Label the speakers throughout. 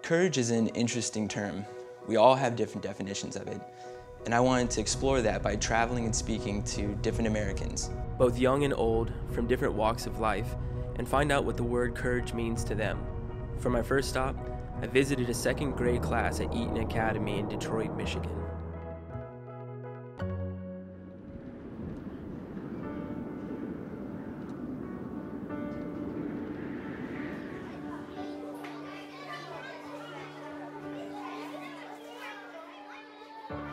Speaker 1: Courage is an interesting term. We all have different definitions of it, and I wanted to explore that by traveling and speaking to different Americans, both young and old, from different walks of life, and find out what the word courage means to them. For my first stop, I visited a second grade class at Eaton Academy in Detroit, Michigan.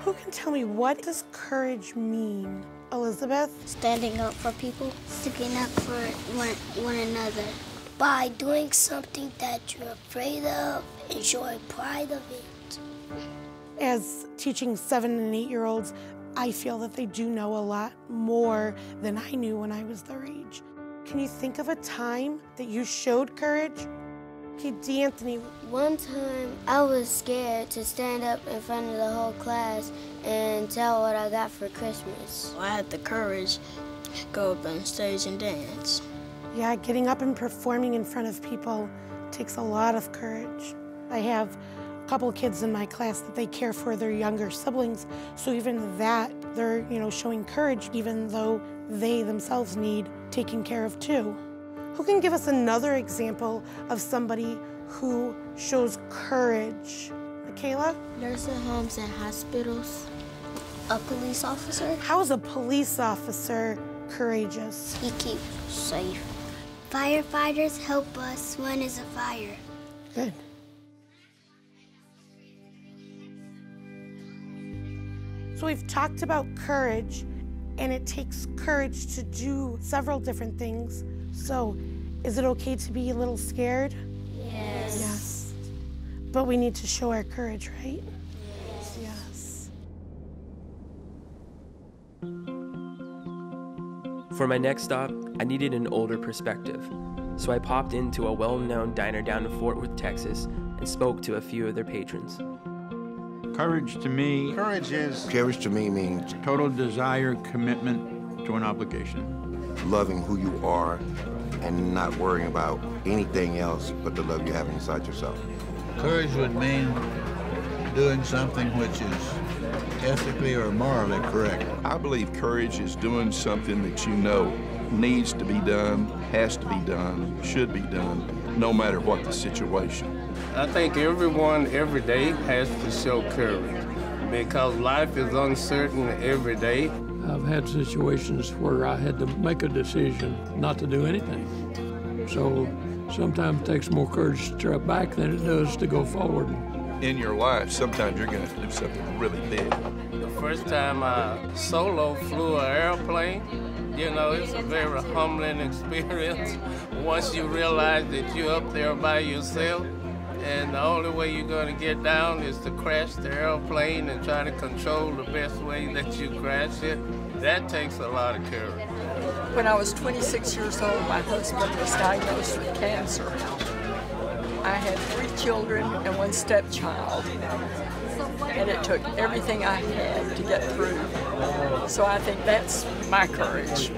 Speaker 2: Who can tell me, what does courage mean? Elizabeth?
Speaker 3: Standing up for people. Sticking up for one another. By doing something that you're afraid of and showing pride of it.
Speaker 2: As teaching 7 and 8-year-olds, I feel that they do know a lot more than I knew when I was their age. Can you think of a time that you showed courage? Okay, D'Anthony.
Speaker 3: One time, I was scared to stand up in front of the whole class and tell what I got for Christmas. I had the courage to go up on stage and dance.
Speaker 2: Yeah, getting up and performing in front of people takes a lot of courage. I have a couple kids in my class that they care for their younger siblings, so even that, they're, showing courage even though they themselves need taking care of too. Who can give us another example of somebody who shows courage? Michaela?
Speaker 3: Nursing homes and hospitals. A police officer.
Speaker 2: How is a police officer courageous?
Speaker 3: He keeps safe. Firefighters help us when there's a fire.
Speaker 2: Good. So we've talked about courage, and it takes courage to do several different things. So, is it okay to be a little scared?
Speaker 3: Yes.
Speaker 2: Yes. But we need to show our courage, right? Yes.
Speaker 1: For my next stop, I needed an older perspective, so I popped into a well-known diner down in Fort Worth, Texas, and spoke to a few of their patrons.
Speaker 4: Courage to me
Speaker 5: means
Speaker 4: total desire, commitment to an obligation.
Speaker 5: loving who you are and not worrying about anything else but the love you have inside yourself.
Speaker 6: Courage would mean doing something which is ethically or morally correct.
Speaker 7: I believe courage is doing something that you know needs to be done, has to be done, should be done, no matter what the situation.
Speaker 8: I think everyone every day has to show courage because life is uncertain every day.
Speaker 9: I've had situations where I had to make a decision not to do anything. So sometimes it takes more courage to step back than it does to go forward.
Speaker 7: In your life, sometimes you're going to have to do something really big.
Speaker 8: The first time I solo flew an airplane, you know, it's a very humbling experience. Once you realize that you're up there by yourself, and the only way you're going to get down is to crash the airplane and try to control the best way that you crash it. That takes a lot of courage.
Speaker 10: When I was 26 years old, my husband was diagnosed with cancer. I had 3 children and 1 stepchild, and it took everything I had to get through. So I think that's my courage.